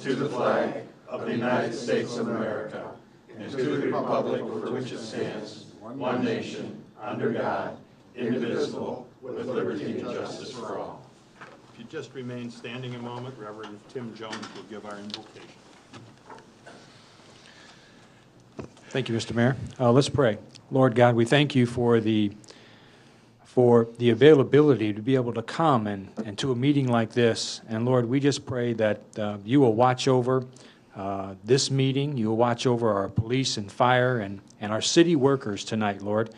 to the flag of the United States of America, and to the republic for which it stands, one nation, under God, indivisible, with liberty and justice for all. If you just remain standing a moment, Reverend Tim Jones will give our invocation. Thank you, Mr. Mayor. Let's pray. Lord God, we thank you for the availability to be able to come and to a meeting like this. And Lord, we just pray that you will watch over this meeting. You will watch over our police and fire and our city workers tonight, Lord.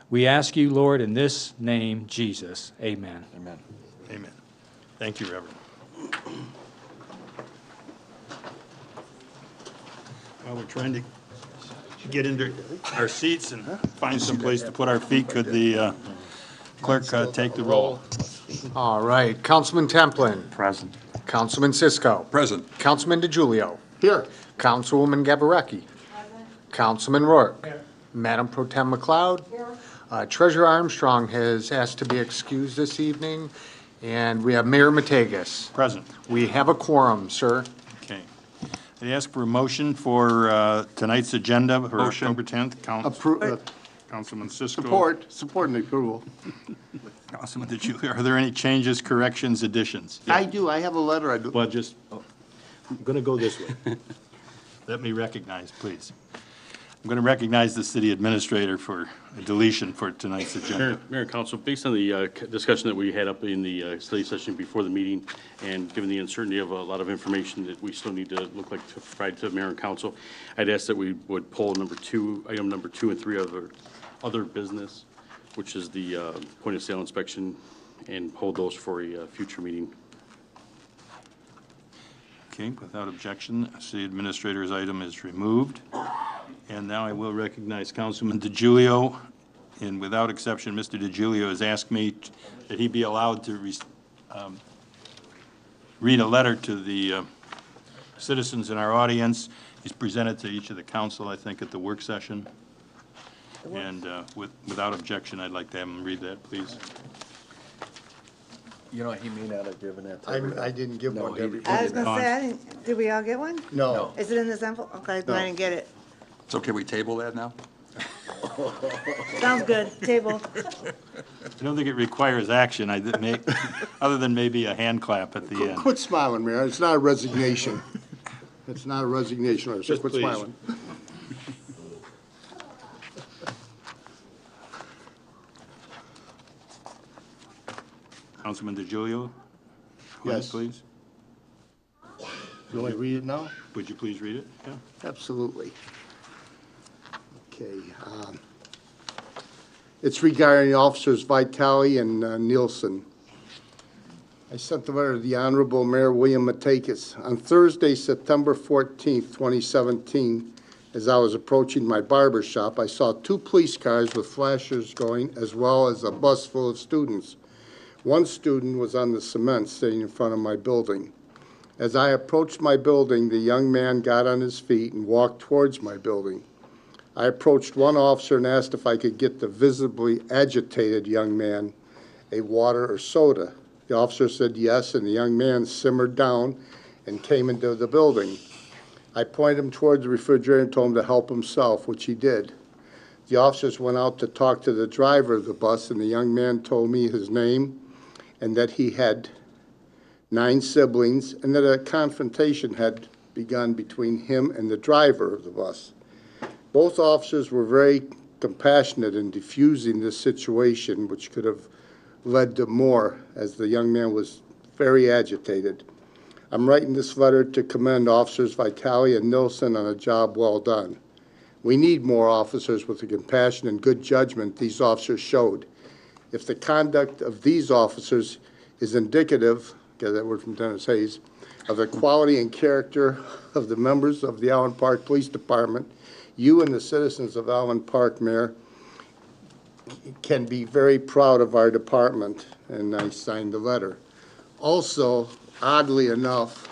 We ask you, Lord, in this name, Jesus. Amen. Amen. Amen. Thank you, Reverend. While we're trying to get into our seats and find some place to put our feet, could the clerk take the roll? All right, Councilman Templin. Present. Councilman Cisco. Present. Councilman DiGiulio. Here. Councilwoman Gabarecki. Councilman Rourke. Here. Madam Pro Tem McLeod. Here. Treasurer Armstrong has asked to be excused this evening. And we have Mayor Matakas. Present. We have a quorum, sir. Okay. I ask for a motion for tonight's agenda for Motion. October 10th. Councilman Cisco. Support the approval. Councilman DiGiulio. Are there any changes, corrections, additions? I do, I have a letter I do. Well, just, I'm going to go this way. Let me recognize, please. I'm going to recognize the city administrator for a deletion for tonight's agenda. Mayor and Council, based on the discussion that we had up in the study session before the meeting, and given the uncertainty of a lot of information that we still need to look like to provide to Mayor and Council, I'd ask that we would pull item number 2 and 3 of other business, which is the point of sale inspection, and hold those for a future meeting. Okay, without objection, city administrator's item is removed. And now I will recognize Councilman DiGiulio. And without exception, Mr. DiGiulio has asked me that he be allowed to read a letter to the citizens in our audience. He's presented to each of the council, I think, at the work session. And without objection, I'd like to have him read that, please. You know, he may not have given that to I didn't give one to everybody. I was gonna say, did we all get one? No. Is it in this envelope? Okay, then I didn't get it. So can we table that now? Sounds good, table. I don't think it requires action, other than maybe a hand clap at the end. Quit smiling, Mayor, it's not a resignation. It's not a resignation, so quit please. smiling. Councilman DiGiulio? Yes. Please. You want me to read it now? Would you please read it? Yeah. Absolutely. Okay. It's regarding the officers Vitale and Nielsen. I sent the letter to the Honorable Mayor William Matakas. On Thursday, September 14th, 2017, as I was approaching my barber shop, I saw 2 police cars with flashers going, as well as a bus full of students. One student was on the cement sitting in front of my building. As I approached my building, the young man got on his feet and walked towards my building. I approached one officer and asked if I could get the visibly agitated young man a water or soda. The officer said yes, and the young man simmered down and came into the building. I pointed him towards the refrigerator and told him to help himself, which he did. The officers went out to talk to the driver of the bus, and the young man told me his name and that he had 9 siblings, and that a confrontation had begun between him and the driver of the bus. Both officers were very compassionate in diffusing this situation, which could have led to more, as the young man was very agitated. I'm writing this letter to commend Officers Vitale and Nilsson on a job well done. We need more officers with the compassion and good judgment these officers showed. If the conduct of these officers is indicative, get that word from Dennis Hayes, of the quality and character of the members of the Allen Park Police Department, you and the citizens of Allen Park, Mayor, can be very proud of our department, and I signed the letter. Also, oddly enough,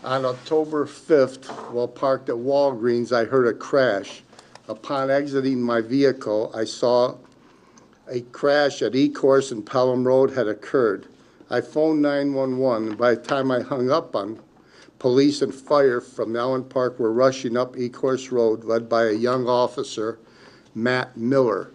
on October 5th, while parked at Walgreens, I heard a crash. Upon exiting my vehicle, I saw a crash at E-Course and Pelham Road had occurred. I phoned 911, and by the time I hung up on police and fire from Allen Park were rushing up Ecorse Road, led by a young officer, Matt Miller.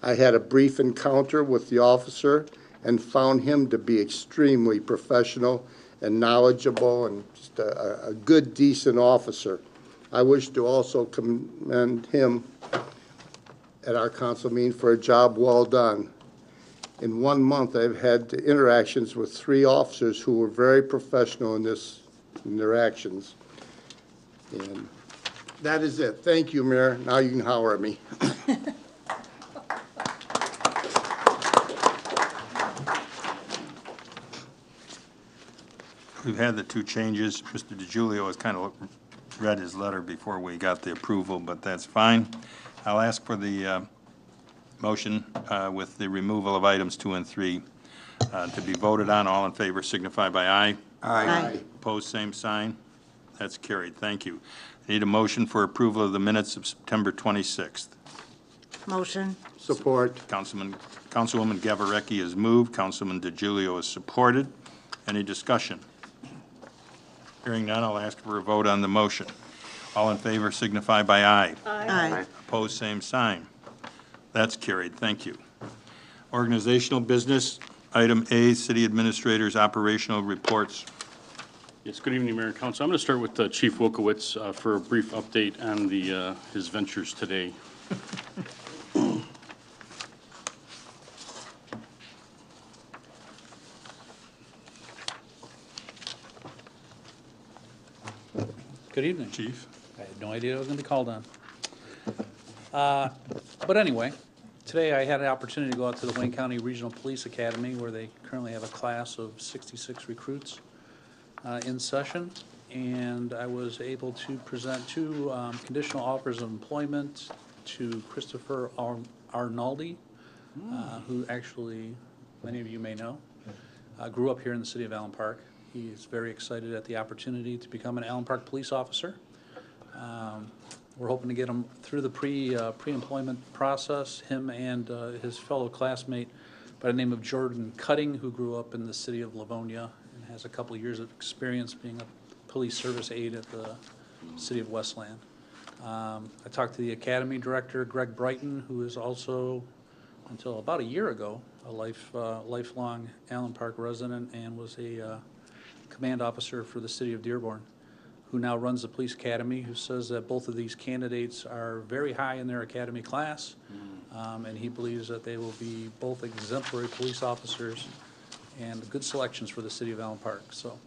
I had a brief encounter with the officer and found him to be extremely professional and knowledgeable and just a good, decent officer. I wish to also commend him at our council meeting for a job well done. In 1 month, I've had interactions with 3 officers who were very professional in their actions. And that is it. Thank you, Mayor. Now you can holler at me. We've had the 2 changes. Mr. DiGiulio has kind of read his letter before we got the approval, but that's fine. I'll ask for the motion with the removal of items 2 and 3 to be voted on. All in favor signify by aye. Aye. Opposed, same sign. That's carried. Thank you. I need a motion for approval of the minutes of September 26th. Motion. Support. Councilwoman Gavarecki has moved. Councilman DiGiulio has supported. Any discussion? Hearing none, I'll ask for a vote on the motion. All in favor signify by aye. Aye. Opposed, same sign. That's carried. Thank you. Organizational business, item A, City Administrator's operational reports. Yes, good evening, Mayor and Council. I'm going to start with Chief Wilkowitz for a brief update on his ventures today. Good evening. Chief? I had no idea I was going to be called on. But anyway, today I had an opportunity to go out to the Wayne County Regional Police Academy, where they currently have a class of 66 recruits in session, and I was able to present 2 conditional offers of employment to Christopher Arnaldi, who actually, many of you may know, grew up here in the city of Allen Park. He is very excited at the opportunity to become an Allen Park police officer. We're hoping to get him through the pre-employment process, him and his fellow classmate by the name of Jordan Cutting, who grew up in the city of Livonia and has a couple of years of experience being a police service aide at the city of Westland. I talked to the academy director, Greg Brighton, who is also, until about a year ago, a lifelong Allen Park resident and was a command officer for the city of Dearborn, who now runs the police academy, who says that both of these candidates are very high in their academy class, and he believes that they will be both exemplary police officers and good selections for the city of Allen Park. So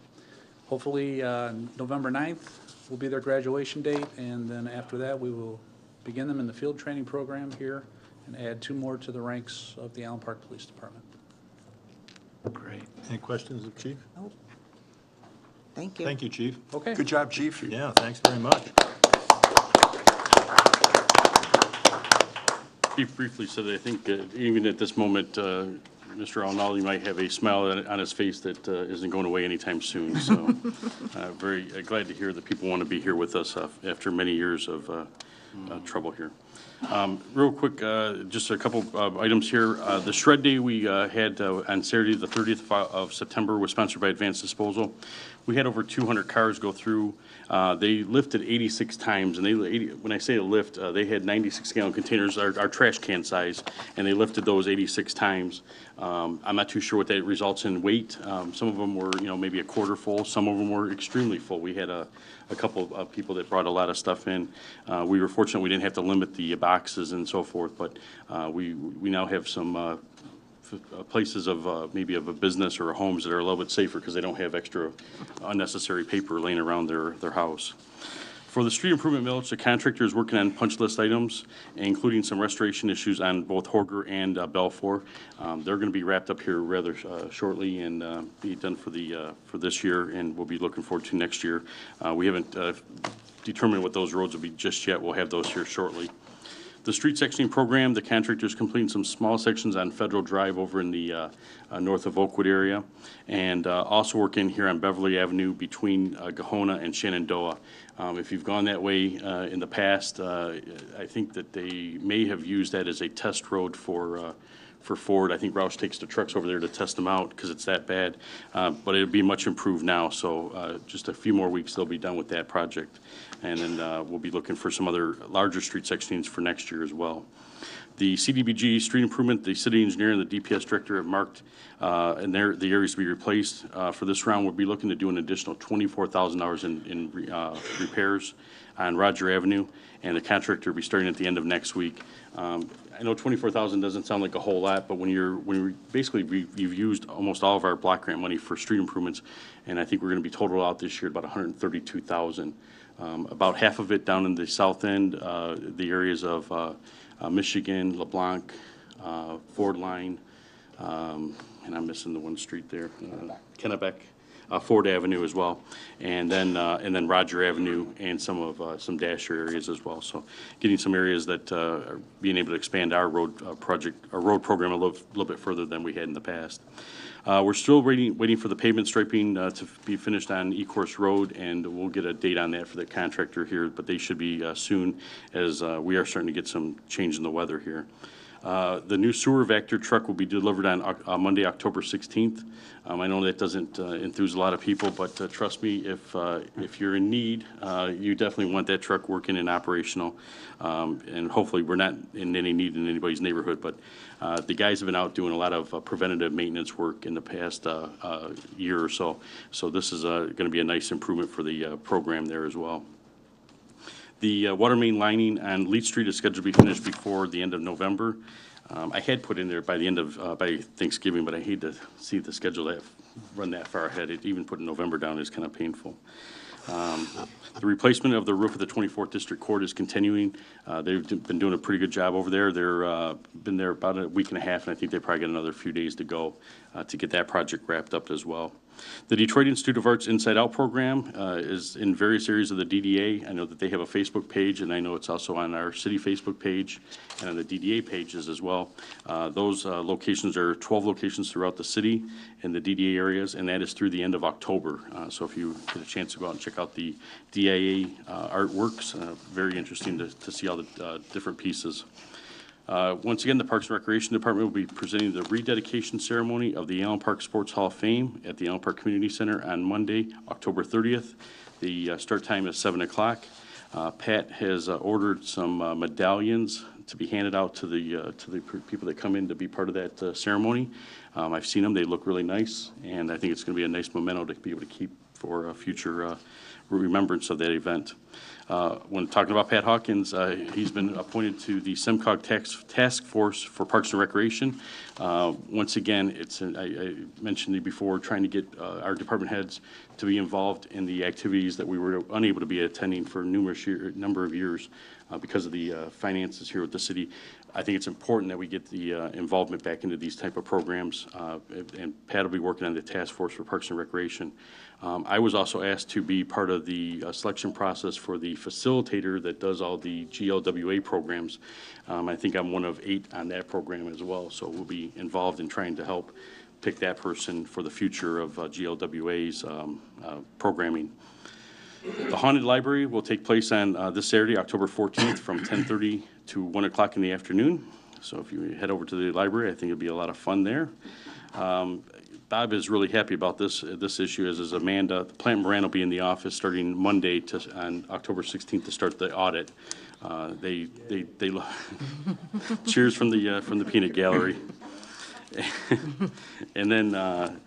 hopefully November 9th will be their graduation date, and then after that we will begin them in the field training program here and add 2 more to the ranks of the Allen Park Police Department. Great. Any questions of Chief? Nope. Thank you. Thank you, Chief. Okay. Good job, Chief. Yeah, thanks very much. Chief briefly said, I think even at this moment, Mr. Arnaldi might have a smile on his face that isn't going away anytime soon. So very glad to hear that people want to be here with us after many years of trouble here. Real quick, just a couple of items here. The shred day we had on Saturday, the 30th of September, was sponsored by Advanced Disposal. We had over 200 cars go through. They lifted 86 times, and when I say a lift, they had 96-gallon containers, our trash can size, and they lifted those 86 times. I'm not too sure what that results in weight. Some of them were, maybe a quarter full. Some of them were extremely full. We had a couple of people that brought a lot of stuff in. We were fortunate we didn't have to limit the boxes and so forth, but we now have some places of maybe of a business or homes that are a little bit safer because they don't have extra unnecessary paper laying around their house. For the street improvement millage, the contractor is working on punch list items, including some restoration issues on both Horger and Belfour. They're going to be wrapped up here rather shortly and be done for this year, and we'll be looking forward to next year. We haven't determined what those roads will be just yet. We'll have those here shortly. The street sectioning program, the contractor is completing some small sections on Federal Drive over in the north of Oakwood area, and also working here on Beverly Avenue between Gahona and Shenandoah. If you've gone that way in the past, I think that they may have used that as a test road for for Ford. I think Roush takes the trucks over there to test them out because it's that bad. But it'll be much improved now, so just a few more weeks, they'll be done with that project. And then we'll be looking for some other larger street sections for next year as well. The CDBG street improvement, the city engineer and the DPS director have marked and the areas to be replaced. For this round, we'll be looking to do an additional $24,000 in repairs on Roger Avenue, and the contractor will be starting at the end of next week. I know 24,000 doesn't sound like a whole lot, but you've used almost all of our block grant money for street improvements, and I think we're going to be total out this year at about 132,000. About half of it down in the south end, the areas of Michigan, LeBlanc, Ford Line, and I'm missing the one street there, Kennebec. Ford Avenue as well, and then Roger Avenue and some Dasher areas as well. So getting some areas that are being able to expand our road program a little bit further than we had in the past. We're still waiting for the pavement striping to be finished on Ecorse Road, and we'll get a date on that for the contractor here, but they should be soon, as we are starting to get some change in the weather here. The new sewer vector truck will be delivered on Monday, October 16th. I know that doesn't enthuse a lot of people, but trust me, if you're in need, you definitely want that truck working and operational. And hopefully we're not in any need in anybody's neighborhood, but the guys have been out doing a lot of preventative maintenance work in the past year or so. So this is going to be a nice improvement for the program there as well. The water main lining on Leach Street is scheduled to be finished before the end of November. I had put in there by the end of by Thanksgiving, but I hate to see the schedule run that far ahead. Even putting November down is kind of painful. The replacement of the roof of the 24th District Court is continuing. They've been doing a pretty good job over there. They're been there about a week and a half, and I think they probably got another few days to go to get that project wrapped up as well. The Detroit Institute of Arts Inside Out program is in various areas of the DDA. I know that they have a Facebook page, and I know it's also on our city Facebook page and on the DDA pages as well. Those locations are 12 locations throughout the city in the DDA areas, and that is through the end of October. So if you get a chance to go out and check out the DIA artworks, very interesting to see all the different pieces. Once again, the Parks and Recreation Department will be presenting the rededication ceremony of the Allen Park Sports Hall of Fame at the Allen Park Community Center on Monday, October 30th. The start time is 7 o'clock. Pat has ordered some medallions to be handed out to the people that come in to be part of that ceremony. I've seen them. They look really nice, and I think it's going to be a nice memento to be able to keep for future remembrance of that event. When talking about Pat Hawkins, he's been appointed to the SEMCOG Task Force for Parks and Recreation. Once again, I mentioned it before, trying to get our department heads to be involved in the activities that we were unable to be attending for a number of years because of the finances here at the city. I think it's important that we get the involvement back into these type of programs, and Pat will be working on the Task Force for Parks and Recreation. I was also asked to be part of the selection process for the facilitator that does all the GLWA programs. I think I'm one of 8 on that program as well, so we'll be involved in trying to help pick that person for the future of GLWA's programming. The Haunted Library will take place on this Saturday, October 14th, from 10:30 to 1 o'clock in the afternoon. So if you head over to the library, I think it'll be a lot of fun there. Bob is really happy about this issue, as is Amanda. Plant Moran will be in the office starting Monday on October 16th to start the audit. They cheers from the peanut gallery. And then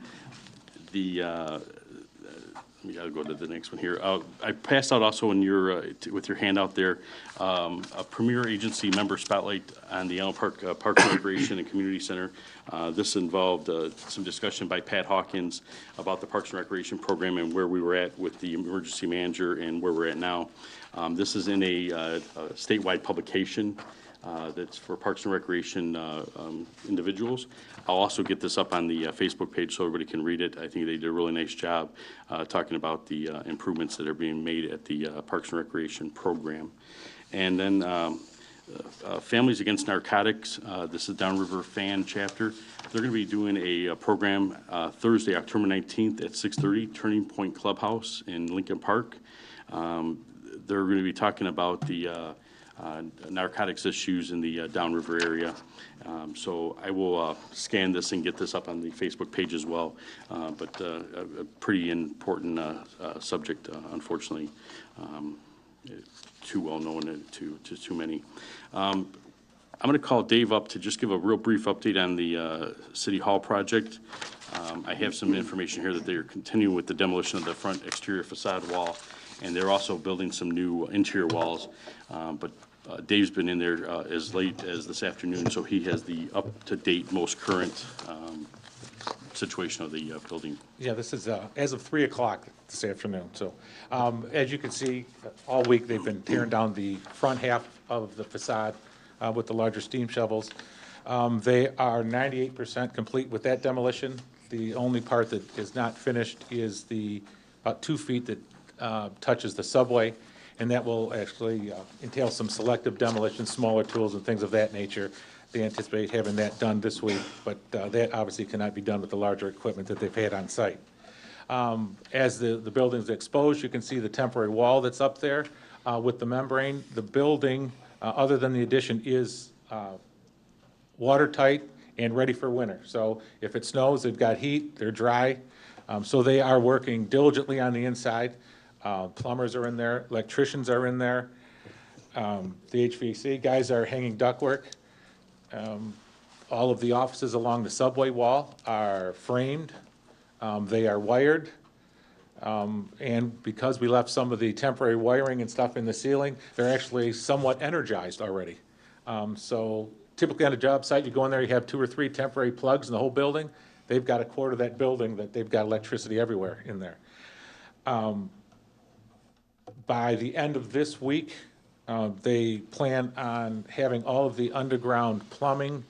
we got to go to the next one here. I passed out also in your with your handout there a Premier Agency member spotlight on the Allen Park Parks and Recreation and Community Center. This involved some discussion by Pat Hawkins about the Parks and Recreation program and where we were at with the emergency manager and where we're at now. This is in a statewide publication that's for Parks and Recreation individuals. I'll also get this up on the Facebook page so everybody can read it. I think they did a really nice job talking about the improvements that are being made at the Parks and Recreation program. And then Families Against Narcotics, this is Downriver Fan chapter. They're going to be doing a program Thursday, October 19th at 6:30, Turning Point Clubhouse in Lincoln Park. They're going to be talking about the narcotics issues in the downriver area. So I will scan this and get this up on the Facebook page as well. But a pretty important subject, unfortunately, too well known to too many. I'm going to call Dave up to just give a real brief update on the City Hall project. I have some information here that they are continuing with the demolition of the front exterior facade wall, and they're also building some new interior walls. But Dave's been in there as late as this afternoon, so he has the up-to-date, most current situation of the building. Yeah, this is as of 3 o'clock this afternoon. So as you can see, all week they've been tearing down the front half of the facade with the larger steam shovels. They are 98% complete with that demolition. The only part that is not finished is the about 2 feet that touches the subway, and that will actually entail some selective demolition, smaller tools and things of that nature. They anticipate having that done this week, but that obviously cannot be done with the larger equipment that they've had on site. As the building's exposed, you can see the temporary wall that's up there with the membrane. The building, other than the addition, is watertight and ready for winter. So if it snows, they've got heat, they're dry. So they are working diligently on the inside. Plumbers are in there, electricians are in there. The HVAC guys are hanging ductwork. All of the offices along the subway wall are framed. They are wired. And because we left some of the temporary wiring and stuff in the ceiling, they're actually somewhat energized already. So typically on a job site, you go in there, you have 2 or 3 temporary plugs in the whole building. They've got a quarter of that building that they've got electricity everywhere in there. By the end of this week, they plan on having all of the underground plumbing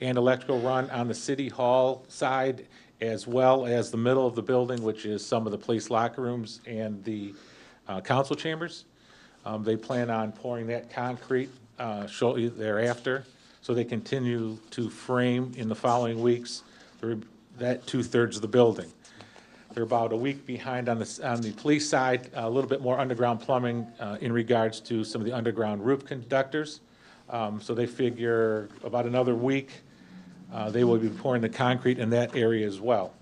and electrical run on the City Hall side, as well as the middle of the building, which is some of the police locker rooms and the council chambers. They plan on pouring that concrete shortly thereafter, so they continue to frame in the following weeks that 2/3 of the building. They're about a week behind on the police side, a little bit more underground plumbing in regards to some of the underground roof conductors. So they figure about another week, they will be pouring the concrete in that area as well.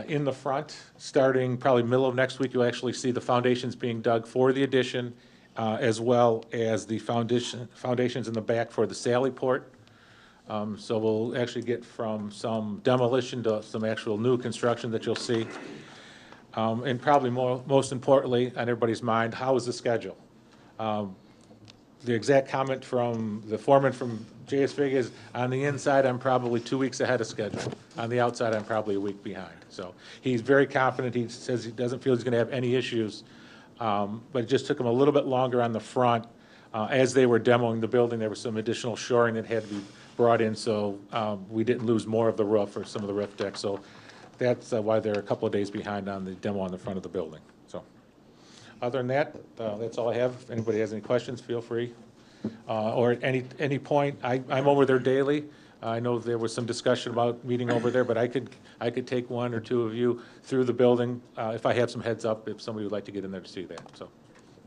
In the front, starting probably middle of next week, you'll actually see the foundations being dug for the addition, as well as the foundations in the back for the Sally Port. So we'll actually get from some demolition to some actual new construction that you'll see. And probably most importantly, on everybody's mind, how is the schedule? The exact comment from the foreman from JSVIG is, on the inside, I'm probably 2 weeks ahead of schedule. On the outside, I'm probably a week behind. So he's very confident. He says he doesn't feel he's going to have any issues. But it just took him a little bit longer on the front. As they were demoing the building, there was some additional shoring that had to be brought in, so we didn't lose more of the roof or some of the roof deck. So that's why they're a couple of days behind on the demo on the front of the building. So other than that, that's all I have. If anybody has any questions, feel free. Or at any point, I'm over there daily. I know there was some discussion about meeting over there, but I could take 1 or 2 of you through the building if I have some heads up, if somebody would like to get in there to see that. So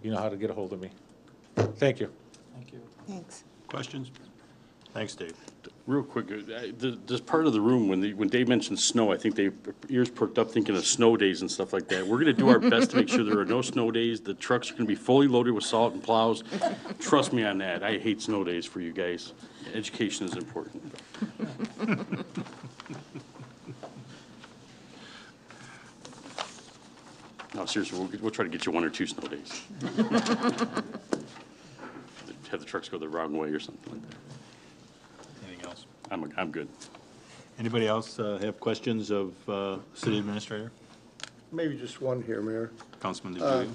you know how to get a hold of me. Thank you. Thank you. Thanks. Questions? Thanks, Dave. Real quick, this part of the room, when Dave mentioned snow, I think their ears perked up thinking of snow days and stuff like that. We're going to do our best to make sure there are no snow days. The trucks are going to be fully loaded with salt and plows. Trust me on that. I hate snow days for you guys. Education is important. No, seriously, we'll try to get you 1 or 2 snow days. Have the trucks go the wrong way or something like that. Anything else? I'm good. Anybody else have questions of City Administrator? Maybe just one here, Mayor. Councilman DeGiulio?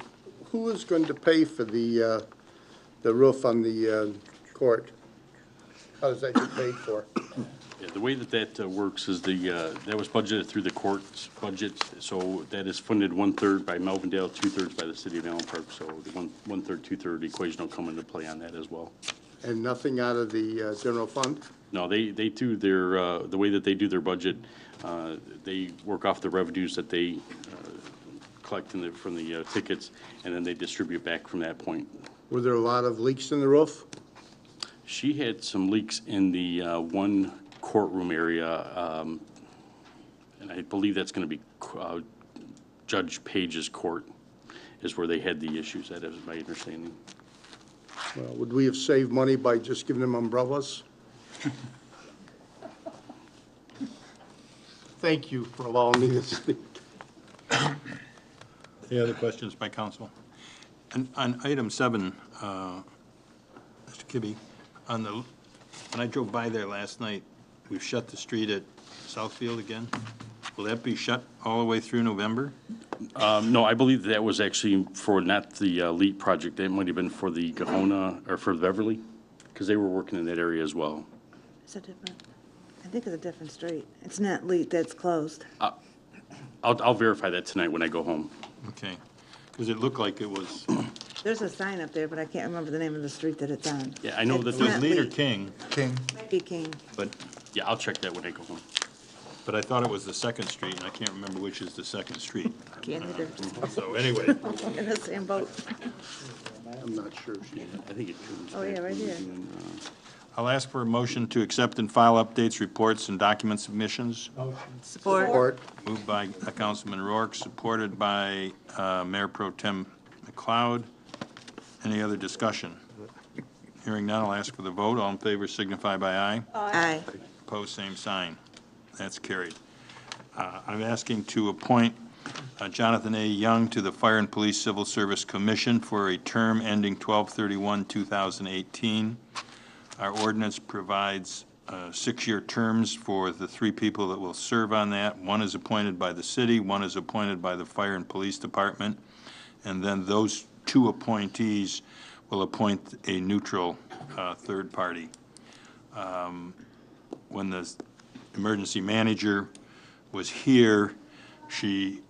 Who is going to pay for the roof on the court? How does that get paid for? Yeah, the way that works is that was budgeted through the court's budget, so that is funded 1/3 by Melvindale, 2/3 by the city of Allen Park, so the 1/3, 2/3 equation will come into play on that as well. And nothing out of the general fund? No, they do their, the way that they do their budget, they work off the revenues that they collecting from the tickets, and then they distribute back from that point. Were there a lot of leaks in the roof? She had some leaks in the one courtroom area, and I believe that's going to be Judge Page's court is where they had the issues. That is my understanding. Well, would we have saved money by just giving them umbrellas? Thank you for allowing me to speak. Any other questions by council? And on item 7, Mr. Kibbe, when I drove by there last night, we've shut the street at Southfield again. Will that be shut all the way through November? No, I believe that was actually for not the LEAP project. That might have been for the Gahona or for Beverly, because they were working in that area as well. Is it different? I think it's a different street. It's not Leet that's closed. I'll verify that tonight when I go home. Okay, because it looked like it was, There's a sign up there, but I can't remember the name of the street that it's on. Yeah, I know that It's it was not Leader Leet. King, Might be King. but Yeah, I'll check that when I go home. I thought it was the 2nd Street, and I can't remember which is the 2nd Street. Can't either. So anyway, In the same boat. I'm not sure. I think it comes Oh, yeah, back right when here. we're doing, I'll ask for a motion to accept and file updates, reports, and document submissions. Support. Moved by Councilman Rourke, supported by Mayor Pro Tem McLeod. Any other discussion? Hearing none, I'll ask for the vote. All in favor signify by aye. Aye. Opposed, same sign. That's carried. I'm asking to appoint Jonathan A. Young to the Fire and Police Civil Service Commission for a term ending 12/31/2018. Our ordinance provides 6-year terms for the 3 people that will serve on that. One is appointed by the city, one is appointed by the Fire and Police Department, and then those 2 appointees will appoint a neutral third party. When the emergency manager was here, she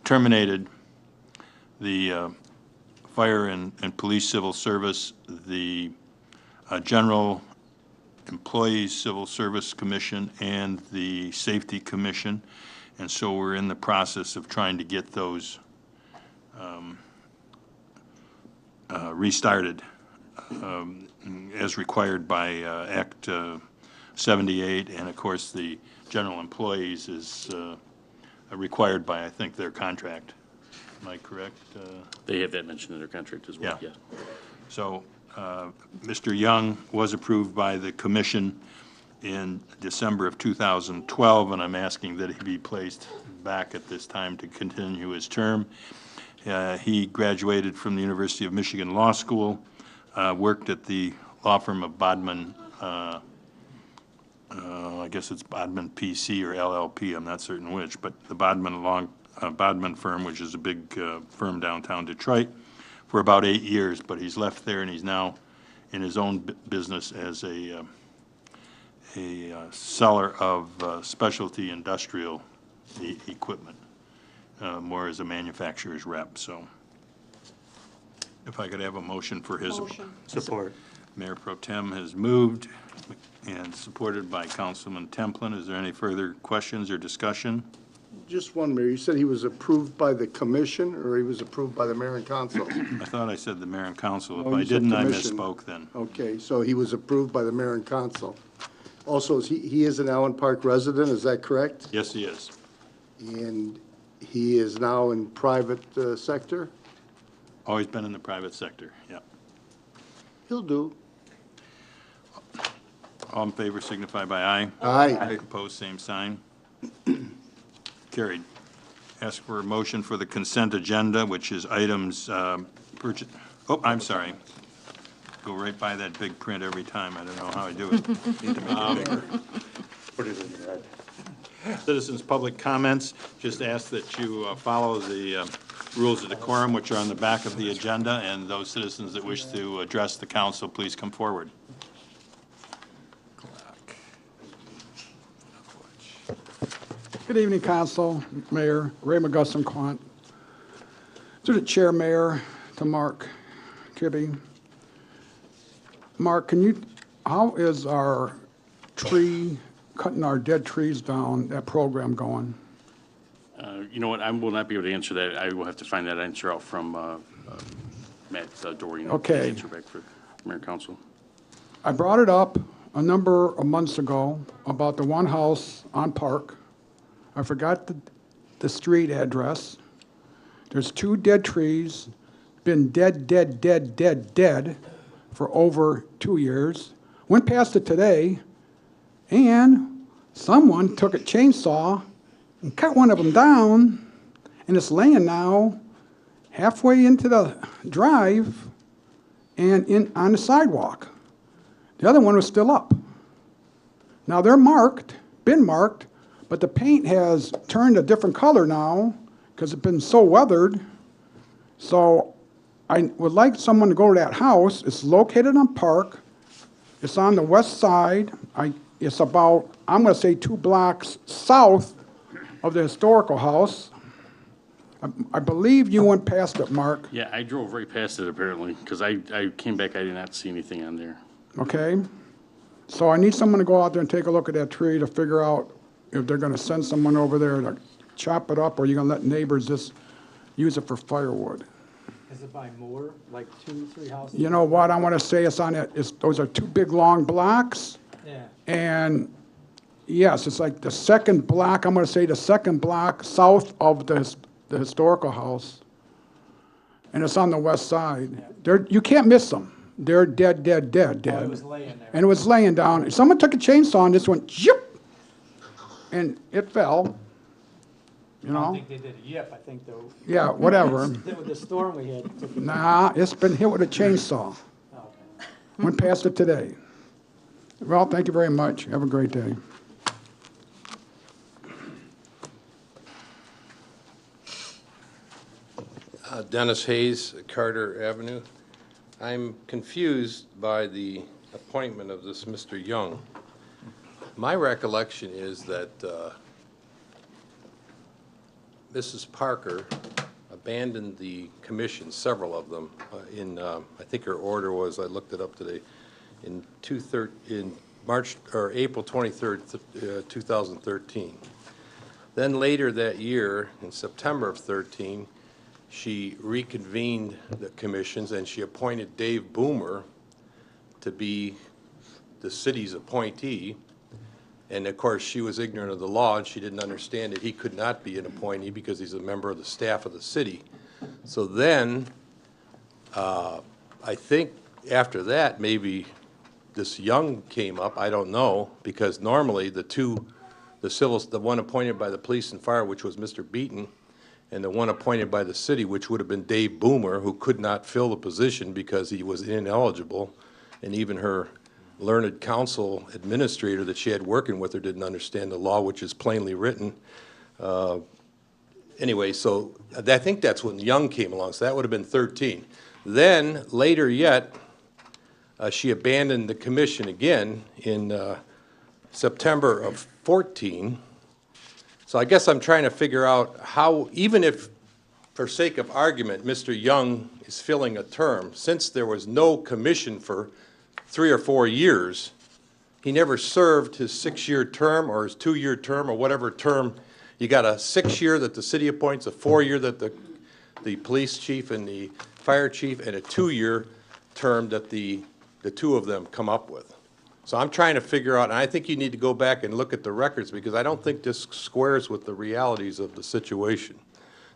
terminated the Fire and Police Civil Service, the General Employees Civil Service Commission, and the Safety Commission, and so we're in the process of trying to get those restarted as required by Act 78, and of course the general employees is required by, I think, their contract. Am I correct? They have that mentioned in their contract as well, Yeah. yeah. So Mr. Young was approved by the commission in December of 2012, and I'm asking that he be placed back at this time to continue his term. He graduated from the University of Michigan Law School, worked at the law firm of Bodman, I guess it's Bodman PC or LLP, I'm not certain which, but the Bodman firm, which is a big firm downtown Detroit, for about 8 years, but he's left there and he's now in his own business as a seller of specialty industrial equipment, more as a manufacturer's rep, so. If I could have a motion for his. Support. Mayor Pro Tem has moved and supported by Councilman Templin. Is there any further questions or discussion? Just one, Mayor, you said he was approved by the commission, or he was approved by the mayor and council? I thought I said the mayor and council. If Oh, I you said didn't, I commission. misspoke then. Okay, so he was approved by the mayor and council. Also, he is an Allen Park resident, is that correct? Yes, he is. And he is now in private sector? Always been in the private sector, yeah. He'll do. All in favor signify by aye. Aye. Opposed, same sign. Carried. Ask for a motion for the consent agenda, which is items, purchase, oh, I'm sorry. Go right by that big print every time. I don't know how I do it. Need to make it bigger. Put it in red. Citizens' public comments, just ask that you follow the rules of decorum, which are on the back of the agenda, and those citizens that wish to address the council, please come forward. Good evening, Council, Mayor, Ray McGustin-Quant. To the Chair, Mayor, to Mark Kibbe. Mark, how is our cutting our dead trees down, that program going? You know what, I will not be able to answer that. I will have to find that answer out from Matt Dorian. Okay. Answer back for Mayor and Council. I brought it up a number of months ago about the one house on Park. I forgot the street address. There's 2 dead trees, been dead for over 2 years. Went past it today, and someone took a chainsaw and cut one of them down, and it's laying now halfway into the drive and on the sidewalk. The other one was still up. Now they're been marked, but the paint has turned a different color now because it's been so weathered. So I would like someone to go to that house. It's located on Park. It's on the west side. It's about, I'm going to say 2 blocks south of the historical house. I believe you went past it, Mark, Yeah, I drove right past it apparently, because I came back, I did not see anything on there. okay? So I need someone to go out there and take a look at that tree to figure out if they're going to send someone over there to chop it up, or you're going to let neighbors just use it for firewood. Is it by more, like 2, 3 houses? You know what, I want to say it's on it, those are 2 big, long blocks. Yeah. And yes, it's like the second block, I'm going to say the second block south of the historical house. And it's on the west side. You can't miss them. They're dead. Oh, it was laying there. And it was laying down. Someone took a chainsaw and just went, zip, and it fell. You I don't know? think they did a yip, I think though. Yeah, whatever. With the storm we had. Nah, it's been hit with a chainsaw. Went past it today. Well, thank you very much. Have a great day. Dennis Hayes, Carter Avenue. I'm confused by the appointment of this Mr. Young. My recollection is that Mrs. Parker abandoned the commission, several of them, I think her order was, I looked it up today, in March or April 23rd, 2013. Then later that year, in September of 13, she reconvened the commissions and she appointed Dave Boomer to be the city's appointee. And of course, she was ignorant of the law and she didn't understand that he could not be an appointee because he's a member of the staff of the city. So then, I think after that, maybe this Young came up, I don't know, because normally the one appointed by the police and fire, which was Mr. Beaton, and the one appointed by the city, which would have been Dave Boomer, who could not fill the position because he was ineligible, and even her learned council administrator that she had working with her didn't understand the law, which is plainly written. Anyway, so I think that's when Young came along, so that would have been 13. Then, later yet, she abandoned the commission again in September of 14. So I guess I'm trying to figure out how, even if, for sake of argument, Mr. Young is filling a term, since there was no commission for 3 or 4 years, he never served his 6-year term or his 2-year term or whatever term. You got a 6-year that the city appoints, a 4-year that the police chief and the fire chief, and a 2-year term that the 2 of them come up with. So I'm trying to figure out, and I think you need to go back and look at the records because I don't think this squares with the realities of the situation.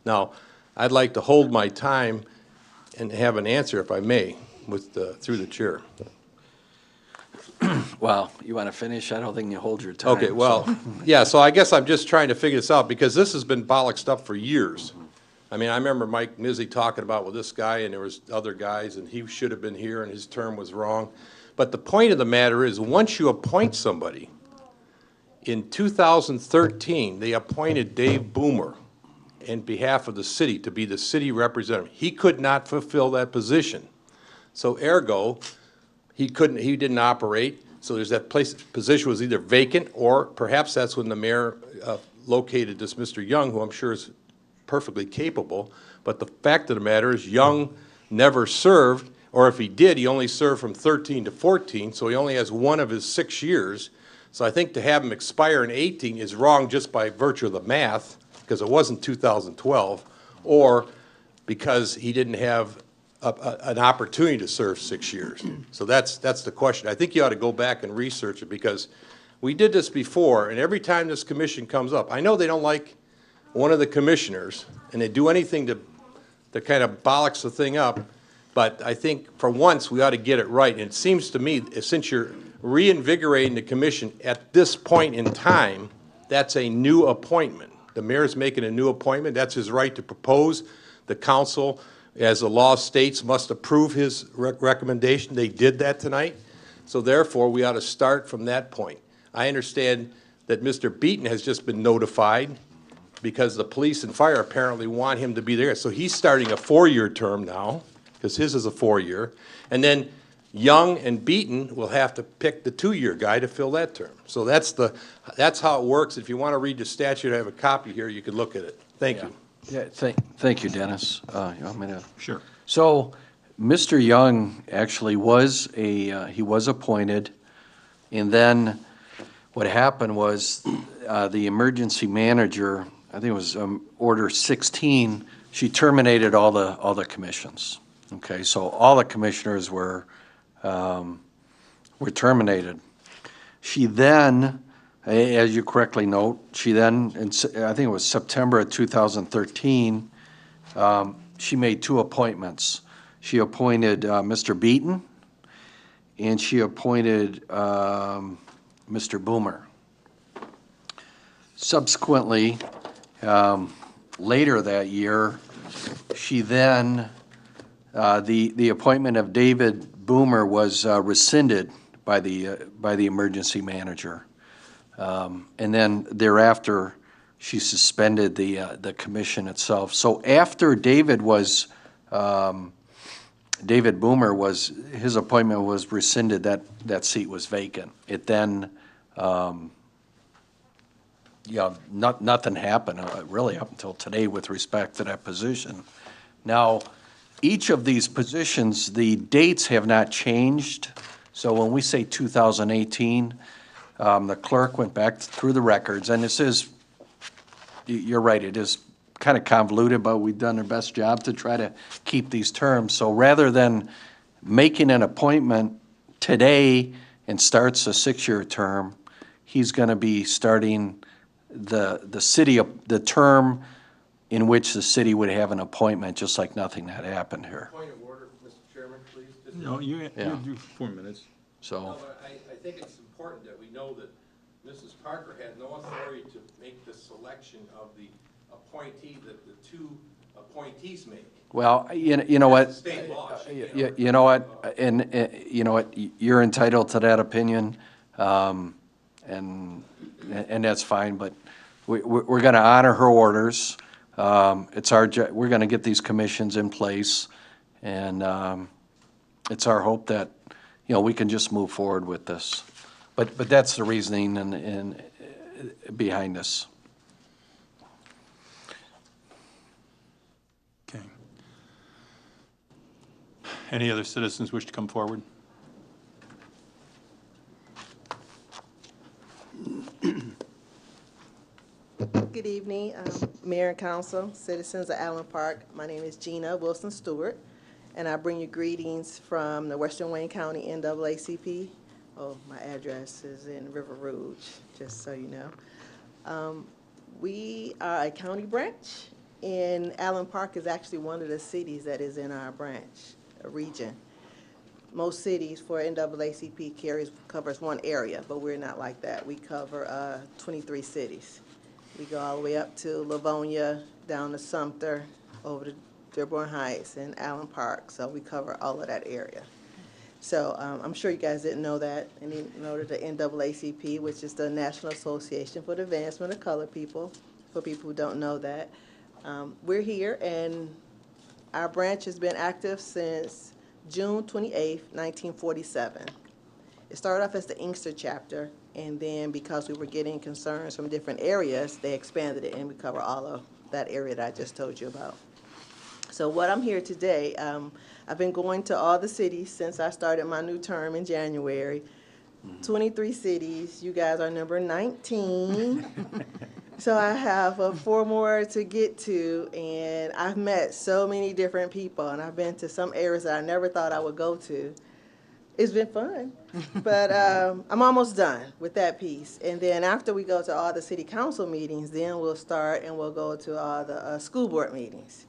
Now, I'd like to hold my time and have an answer, if I may, through the chair. Well, you want to finish? I don't think you hold your time. Okay, well, yeah, so I guess I'm just trying to figure this out because this has been bollock stuff for years. I mean, I remember Mike Mizzy talking about, well, this guy and there was other guys and he should have been here and his term was wrong. But the point of the matter is, once you appoint somebody, in 2013, they appointed Dave Boomer in behalf of the city to be the city representative. He could not fulfill that position. So ergo, he didn't operate. So there's that position was either vacant or perhaps that's when the mayor located this Mr. Young, who I'm sure is perfectly capable. But the fact of the matter is Young never served. Or if he did, he only served from 13 to 14, so he only has one of his 6 years. So I think to have him expire in 18 is wrong just by virtue of the math. because it wasn't 2012, or because he didn't have an opportunity to serve 6 years. So that's the question. I think you ought to go back and research it, because we did this before, and every time this commission comes up, I know they don't like one of the commissioners, and they do anything to kind of bollocks the thing up, but I think for once we ought to get it right. And it seems to me, since you're reinvigorating the commission at this point in time, that's a new appointment. The mayor's making a new appointment. That's his right to propose. The council, as the law states, must approve his recommendation. They did that tonight. So therefore, we ought to start from that point. I understand that Mr. Beaton has just been notified because the police and fire apparently want him to be there. So he's starting a 4-year term now, because his is a 4-year. And then Young and Beaton will have to pick the 2-year guy to fill that term. So that's how it works. If you want to read the statute, I have a copy here. You can look at it. Thank you. Yeah, thank you, Dennis. You want me to? Sure. So, Mr. Young actually was he was appointed, and then what happened was the emergency manager, I think it was Order 16, she terminated all the commissions. Okay, so all the commissioners were terminated. She then, as you correctly note, she then, I think it was September of 2013, she made 2 appointments. She appointed Mr. Beaton, and she appointed Mr. Boomer. Subsequently, later that year, she then, the appointment of David Boomer was rescinded by the emergency manager. And then thereafter, she suspended the commission itself. So after David Boomer his appointment was rescinded, that seat was vacant. It then, nothing happened really up until today with respect to that position. Now, each of these positions, the dates have not changed. So when we say 2018, the clerk went back through the records, and this is, you're right, it is kind of convoluted, but we've done our best job to try to keep these terms. So rather than making an appointment today and starts a 6-year term, he's going to be starting the term in which the city would have an appointment, just like nothing had happened here. Point of order, Mr. Chairman, please. No, you do 4 minutes. So. No, but I think it's important that we know that Mrs. Parker had no authority to make the selection of the appointee that the 2 appointees make. Well, you know what? That's state law. You know what, and you know what, you're entitled to that opinion, and that's fine, but we're going to honor her orders. It's we're going to get these commissions in place, and it's our hope that, we can just move forward with this. But that's the reasoning and behind this. Okay. Any other citizens wish to come forward? Good evening, Mayor and Council, citizens of Allen Park. My name is Gina Wilson Stewart, and I bring you greetings from the Western Wayne County NAACP. Oh, my address is in River Rouge, just so you know. We are a county branch, and Allen Park is actually one of the cities that is in our branch, a region. Most cities for NAACP covers one area, but we're not like that. We cover 23 cities. We go all the way up to Livonia, down to Sumter, over to Dearborn Heights and Allen Park. So we cover all of that area. So I'm sure you guys didn't know that. And you know that the NAACP, which is the National Association for the Advancement of Colored People, for people who don't know that. We're here, and our branch has been active since June 28th, 1947. It started off as the Inkster chapter, and then because we were getting concerns from different areas, they expanded it, and we cover all of that area that I just told you about. So what I'm here today, I've been going to all the cities since I started my new term in January. 23 cities. You guys are number 19. So I have 4 more to get to, and I've met so many different people, and I've been to some areas that I never thought I would go to. It's been fun, but I'm almost done with that piece. And then after we go to all the city council meetings, then we'll start and we'll go to all the school board meetings.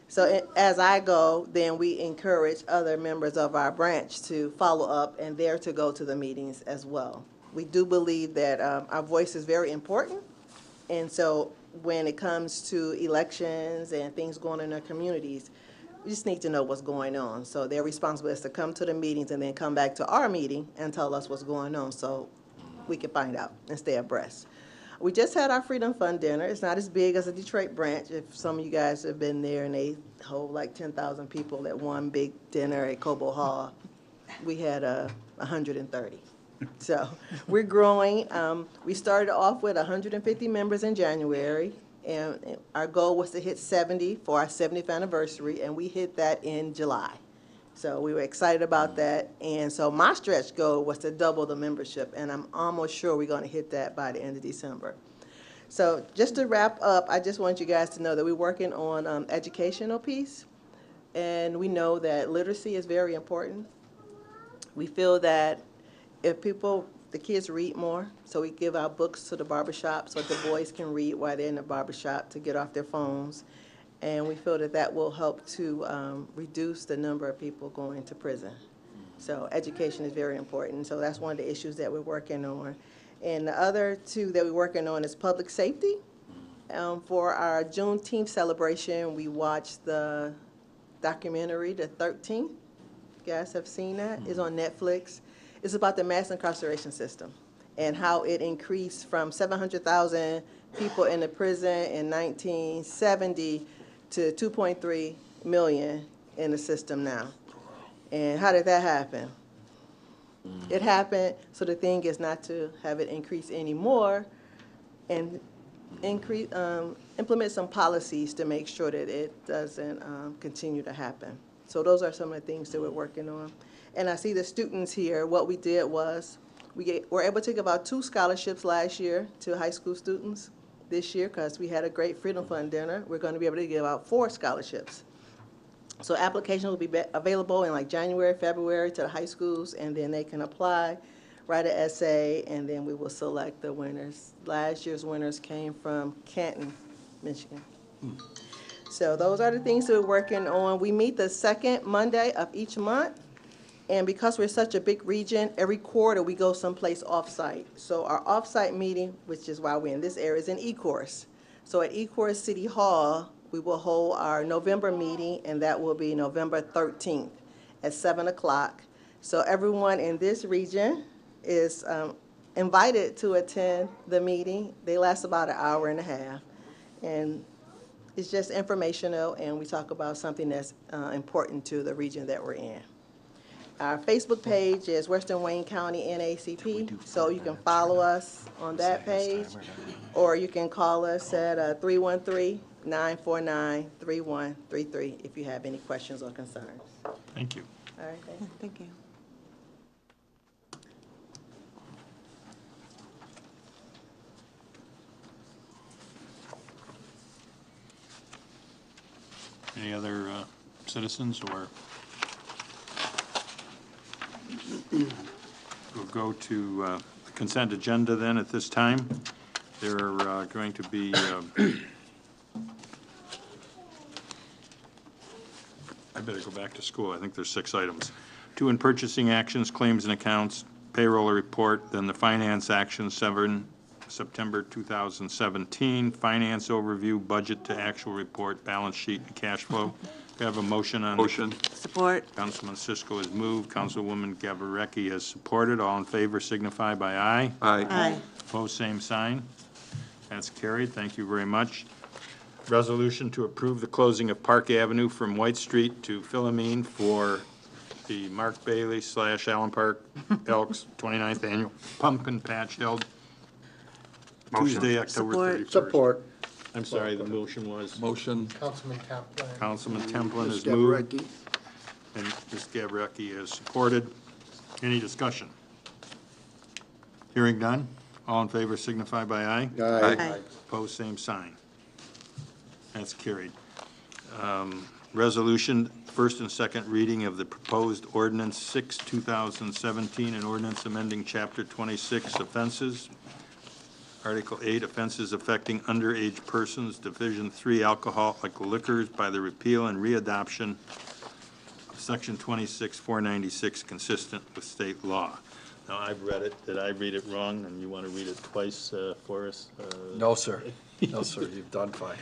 So as I go, then we encourage other members of our branch to follow up and dare to go to the meetings as well. We do believe that our voice is very important. And so when it comes to elections and things going on in our communities, we just need to know what's going on. So their responsibility is to come to the meetings and then come back to our meeting and tell us what's going on so we can find out and stay abreast. We just had our Freedom Fund dinner. It's not as big as a Detroit branch. If some of you guys have been there, and they hold like 10,000 people at one big dinner at Cobo Hall, we had 130. So we're growing. We started off with 150 members in January, and our goal was to hit 70 for our 70th anniversary, and we hit that in July. So we were excited about that. And so my stretch goal was to double the membership, and I'm almost sure we're going to hit that by the end of December. So just to wrap up, I just want you guys to know that we're working on educational piece, and we know that literacy is very important. We feel that if the kids read more, so we give our books to the barbershop so the boys can read while they're in the barbershop to get off their phones. And we feel that that will help to reduce the number of people going to prison. So education is very important. So that's one of the issues that we're working on. And the other 2 that we're working on is public safety. For our Juneteenth celebration, we watched the documentary, The 13th. You guys have seen that? It's on Netflix. It's about the mass incarceration system and how it increased from 700,000 people in the prison in 1970 to 2.3 million in the system now. And how did that happen? It happened, so the thing is not to have it increase anymore and implement some policies to make sure that it doesn't continue to happen. So those are some of the things that we're working on. And I see the students here. What we did was we were able to give out 2 scholarships last year to high school students. This year, because we had a great Freedom Fund dinner, we're going to be able to give out 4 scholarships. So applications will be available in like January, February to the high schools, and then they can apply, write an essay, and then we will select the winners. Last year's winners came from Canton, Michigan. So those are the things that we're working on. We meet the 2nd Monday of each month. And because we're such a big region, every quarter we go someplace off-site. So our off-site meeting, which is why we're in this area, is in Ecorse. So at Ecorse City Hall, we will hold our November meeting, and that will be November 13th at 7 o'clock. So everyone in this region is invited to attend the meeting. They last about an hour and a half. And it's just informational, and we talk about something that's important to the region that we're in. Our Facebook page is Western Wayne County NACP, so you can follow us on that page, or you can call us at 313-949-3133 if you have any questions or concerns. Thank you. All right, thanks. Thank you. Any other citizens, or we'll go to the consent agenda then at this time. There are going to be I better go back to school. I think there's 6 items. 2 in purchasing actions, claims and accounts, payroll report, then the finance actions, 7 September 2017, finance overview, budget to actual report, balance sheet, and cash flow. We have a motion on. Motion. Support. Councilman Cisco has moved. Councilwoman Gavarrecki has supported. All in favor signify by aye. Aye. Aye. Opposed, same sign. That's carried. Thank you very much. Resolution to approve the closing of Park Avenue from White Street to Philomene for the Mark Bailey / Allen Park Elks 29th Annual Pumpkin Patch held Tuesday, October Support. 31st. Support. I'm sorry, the motion was, Motion. Councilman Templin. Councilman Templin Ms. has moved, Gavarrecki. and Ms. Gavarrecki has supported. Any discussion? Hearing none. All in favor signify by aye. Aye. Opposed, same sign. That's carried. Resolution, first and second reading of the proposed ordinance 6, 2017, an ordinance amending Chapter 26 offenses, Article 8, offenses affecting underage persons, Division 3, alcoholic liquors, by the repeal and readoption of Section 26,496, consistent with state law. Now, I've read it. Did I read it wrong, and you want to read it twice for us? No, sir. No, sir, you've done fine.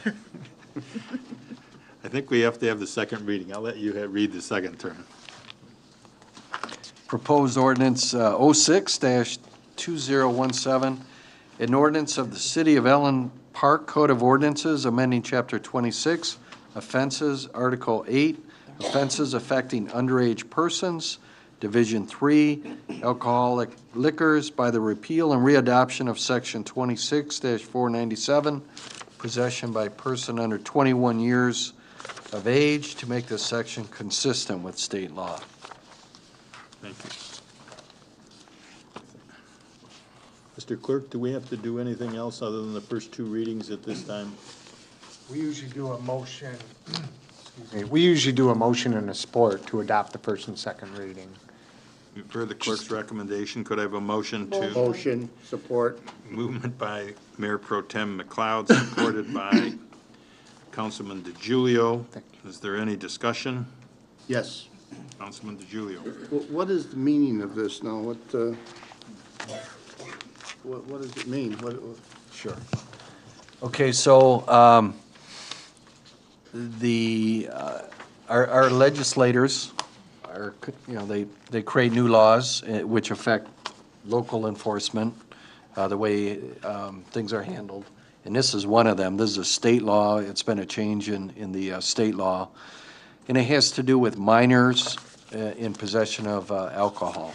I think we have to have the second reading. I'll let you read the second term. Proposed ordinance 06-2017, an ordinance of the City of Allen Park Code of Ordinances amending Chapter 26, offenses, Article 8, offenses affecting underage persons, Division 3, alcoholic liquors, by the repeal and readoption of Section 26-497, possession by person under 21 years of age, to make this section consistent with state law. Thank you. Mr. Clerk, do we have to do anything else other than the first two readings at this time? We usually do a motion, we usually do a motion and a support to adopt the first and second reading. You've heard the clerk's recommendation. Could I have a motion to? Motion, support. Movement by Mayor Pro Tem McLeod, supported by Councilman DiGiulio. Is there any discussion? Yes. Councilman DiGiulio. What is the meaning of this now? What does it mean? Sure. Okay, so our legislators are, they create new laws which affect local enforcement, the way things are handled. And this is one of them. This is a state law. It's been a change in the state law. And it has to do with minors in possession of alcohol.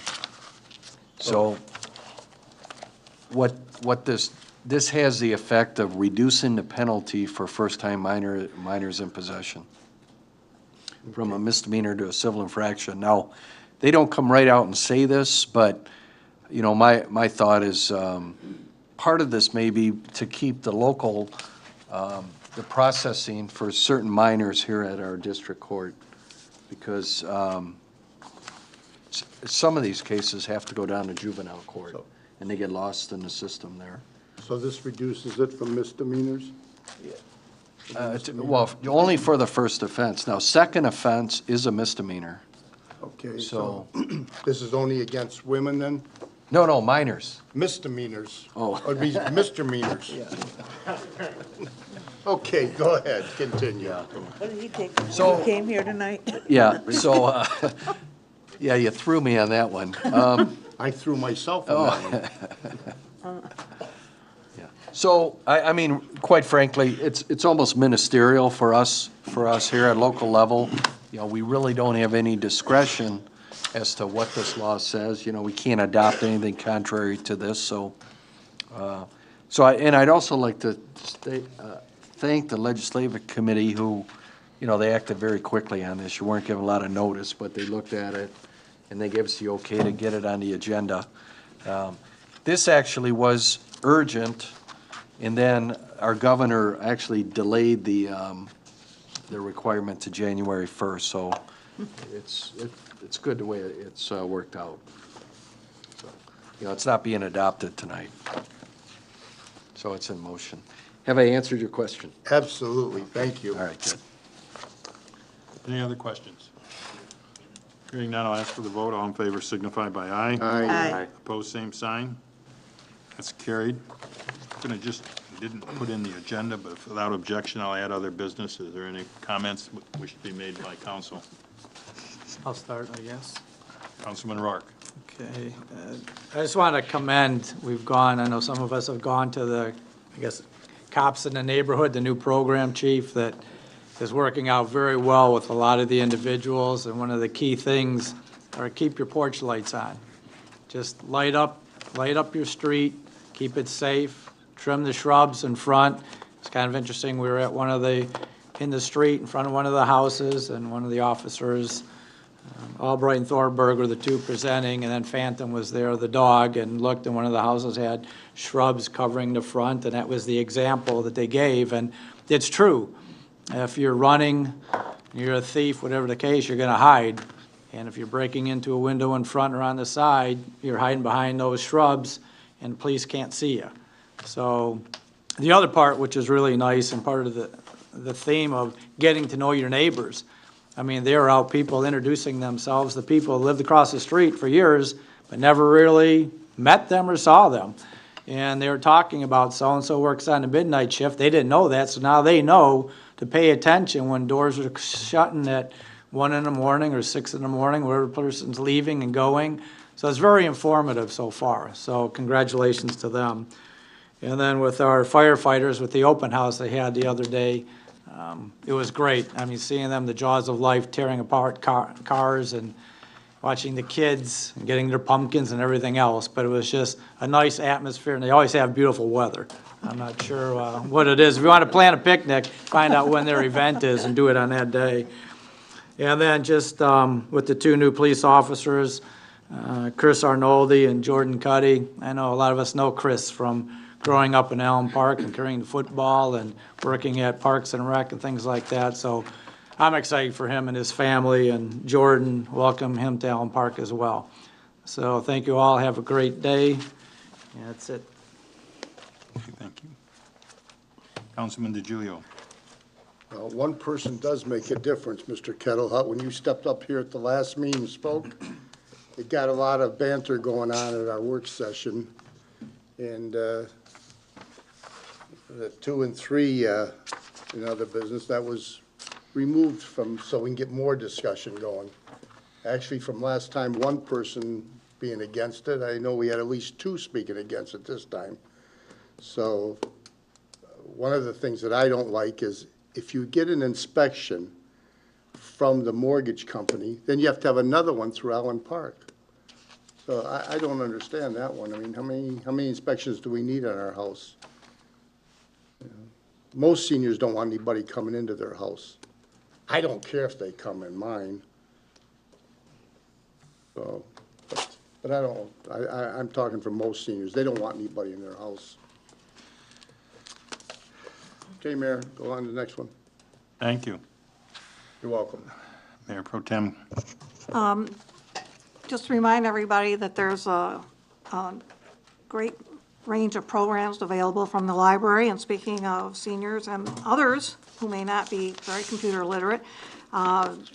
So what this has the effect of reducing the penalty for first-time minors in possession from a misdemeanor to a civil infraction. Now, they don't come right out and say this, but, my thought is part of this may be to keep the local, the processing for certain minors here at our district court, because some of these cases have to go down to juvenile court, and they get lost in the system there. So this reduces it from misdemeanors? Well, only for the first offense. Now, second offense is a misdemeanor. Okay, So- so this is only against women then? No, minors. Misdemeanors. Oh. Or misdemeanors. Okay, go ahead, continue. What did he take? So- He came here tonight? Yeah, so, yeah, you threw me on that one. I threw myself on that one. So, I mean, quite frankly, it's almost ministerial for us here at local level. We really don't have any discretion as to what this law says. We can't adopt anything contrary to this, so. And I'd also like to thank the legislative committee who, they acted very quickly on this. You weren't given a lot of notice, but they looked at it and they gave us the okay to get it on the agenda. This actually was urgent. And then our governor actually delayed the requirement to January 1st, so it's good the way it's worked out. So, it's not being adopted tonight, so it's in motion. Have I answered your question? Absolutely, thank you. All right, good. Any other questions? Hearing none, I'll ask for the vote. All in favor signify by aye. Aye. Opposed, same sign. That's carried. Didn't put in the agenda, but without objection, I'll add other business. Is there any comments which should be made by council? I'll start, I guess. Councilman Rourke. Okay. I just want to commend, I know some of us have gone to the, cops in the neighborhood, the new program chief that is working out very well with a lot of the individuals. And one of the key things are keep your porch lights on. Just light up your street, keep it safe. Trim the shrubs in front. It's kind of interesting, we were at in the street in front of one of the houses, and one of the officers Albright and Thornburg were the two presenting, and then Phantom was there, the dog, and looked, and one of the houses had shrubs covering the front, and that was the example that they gave, and it's true. If you're running, you're a thief, whatever the case, you're gonna hide. And if you're breaking into a window in front or on the side, you're hiding behind those shrubs, and the police can't see you. So, the other part, which is really nice, and part of the theme of getting to know your neighbors, I mean, they were out, people introducing themselves, the people who lived across the street for years, but never really met them or saw them. And they were talking about so-and-so works on the midnight shift. They didn't know that, so now they know to pay attention when doors are shutting at 1 in the morning or 6 in the morning, where the person's leaving and going. So it's very informative so far. So congratulations to them. And then with our firefighters, with the open house they had the other day, it was great. I mean, seeing them, the jaws of life, tearing apart cars and watching the kids and getting their pumpkins and everything else. But it was just a nice atmosphere, and they always have beautiful weather. I'm not sure what it is. If you want to plan a picnic, find out when their event is and do it on that day. And then just with the two new police officers, Chris Arnoldi and Jordan Cuddy. I know a lot of us know Chris from growing up in Allen Park and carrying the football and working at Parks and Rec and things like that. So I'm excited for him and his family, and Jordan, welcome him to Allen Park as well. So thank you all. Have a great day. That's it. Okay, thank you. Councilman DiGiulio. Well, one person does make a difference, Mr. Kettlehut. When you stepped up here at the last meeting and spoke, it got a lot of banter going on at our work session. And the 2 and 3 in other business, that was removed from, so we can get more discussion going. Actually, from last time, one person being against it, I know we had at least 2 speaking against it this time. So one of the things that I don't like is if you get an inspection from the mortgage company, then you have to have another one through Allen Park. So I don't understand that one. I mean, how many inspections do we need on our house? You know, most seniors don't want anybody coming into their house. I don't care if they come in mine. So, but I don't, I'm talking for most seniors. They don't want anybody in their house. Okay, Mayor, go on to the next one. Thank you. You're welcome. Mayor Pro Tem. Just to remind everybody that there's a great range of programs available from the library. And speaking of seniors and others who may not be very computer literate,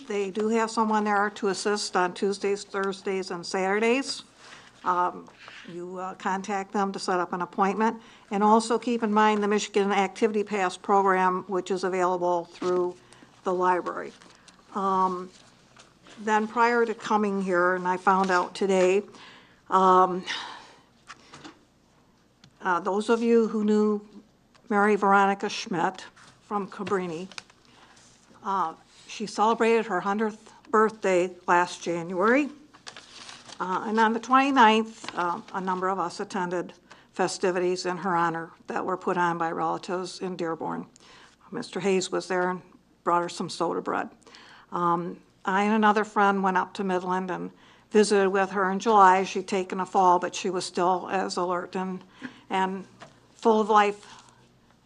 they do have someone there to assist on Tuesdays, Thursdays, and Saturdays. You contact them to set up an appointment. And also keep in mind the Michigan Activity Pass program, which is available through the library. Then prior to coming here, and I found out today, those of you who knew Mary Veronica Schmidt from Cabrini, she celebrated her 100th birthday last January. And on the 29th, a number of us attended festivities in her honor that were put on by relatives in Dearborn. Mr. Hayes was there and brought her some soda bread. I and another friend went up to Midland and visited with her in July. She'd taken a fall, but she was still as alert and full of life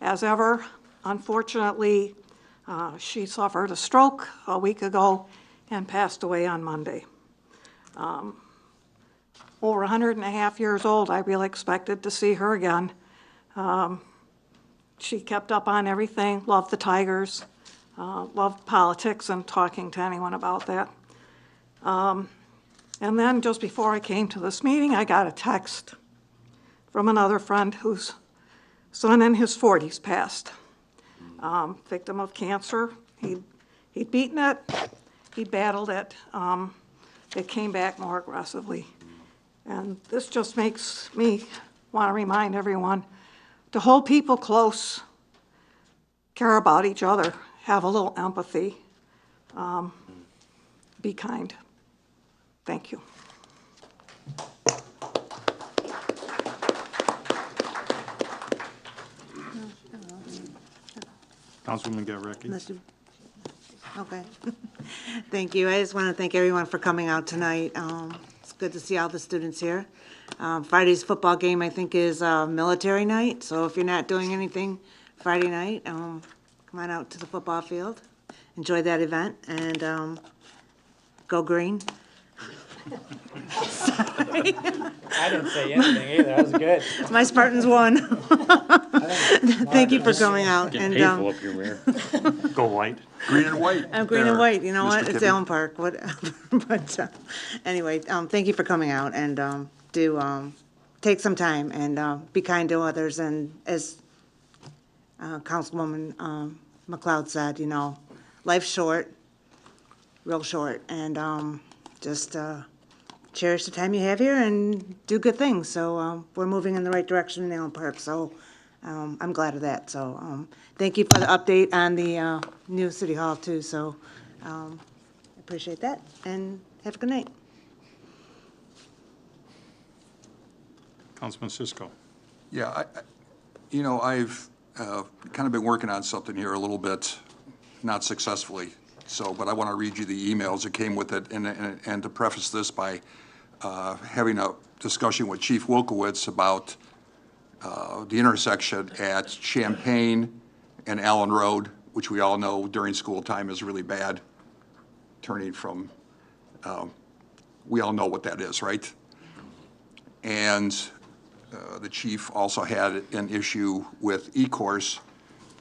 as ever. Unfortunately, she suffered a stroke a week ago and passed away on Monday. Over 100.5 years old, I really expected to see her again. She kept up on everything, loved the Tigers, loved politics and talking to anyone about that. And then just before I came to this meeting, I got a text from another friend whose son in his 40s passed, victim of cancer. He'd beaten it, he'd battled it. It came back more aggressively. And this just makes me want to remind everyone to hold people close, care about each other, have a little empathy, be kind. Thank you. Councilwoman Gavreki. Okay. Thank you. I just want to thank everyone for coming out tonight. It's good to see all the students here. Friday's football game, I think, is military night, so if you're not doing anything Friday night, come on out to the football field. Enjoy that event, and go green. Sorry. I didn't say anything either, that was good. My Spartans won. Thank you for coming out. Getting And painful up here, Mayor. Go white. Green and white. I'm green and white, you know Mr. what? It's Kibbe. Allen Park, whatever. But anyway, thank you for coming out, and do take some time and be kind to others. And as Councilwoman McLeod said, you know, life's short, real short, and just cherish the time you have here and do good things. So we're moving in the right direction in Allen Park, so I'm glad of that. So thank you for the update on the new City Hall too, so appreciate that, and have a good night. Councilman Cisco. Yeah, you know, I've kind of been working on something here a little bit, not successfully. So, but I want to read you the emails that came with it, and to preface this by having a discussion with Chief Wilkowitz about the intersection at Champaign and Allen Road, which we all know during school time is really bad, turning from, we all know what that is, right? And the chief also had an issue with E-Course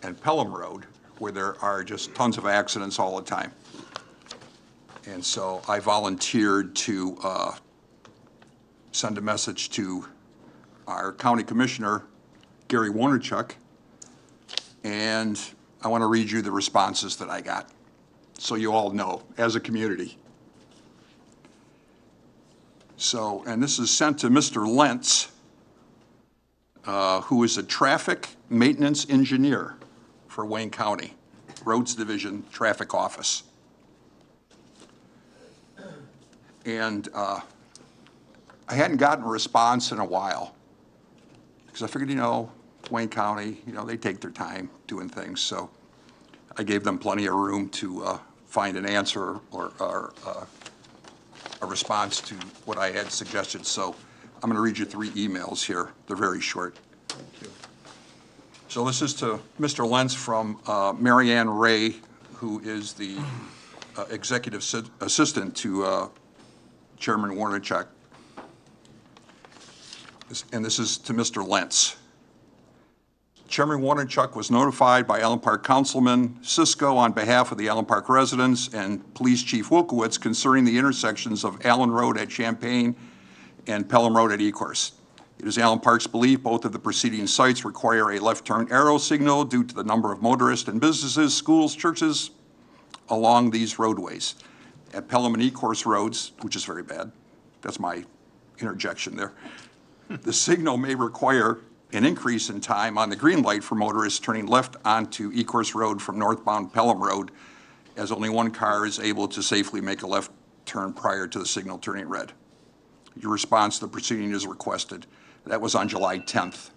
and Pelham Road, where there are just tons of accidents all the time. And so I volunteered to send a message to our county commissioner, Gary Warnerchuk, and I want to read you the responses that I got, so you all know, as a community. So, and this is sent to Mr. Lentz, who is a traffic maintenance engineer for Wayne County, Roads Division Traffic Office. And I hadn't gotten a response in a while, because I figured, you know, Wayne County, you know, they take their time doing things, so I gave them plenty of room to find an answer or a response to what I had suggested. So I'm going to read you 3 emails here. They're very short. So this is to Mr. Lentz from Marianne Ray, who is the executive assistant to Chairman Warnerchuk. And this is to Mr. Lentz. Chairman Warnerchuk was notified by Allen Park Councilman Cisco on behalf of the Allen Park residents and Police Chief Wilkowitz concerning the intersections of Allen Road at Champaign and Pelham Road at Ecorse. It is Allen Park's belief both of the preceding sites require a left turn arrow signal due to the number of motorists and businesses, schools, churches along these roadways. At Pelham and Ecorse roads, which is very bad, that's my interjection there, the signal may require an increase in time on the green light for motorists turning left onto Ecorse Road from northbound Pelham Road, as only one car is able to safely make a left turn prior to the signal turning red. Your response to the proceeding is requested. That was on July 10th.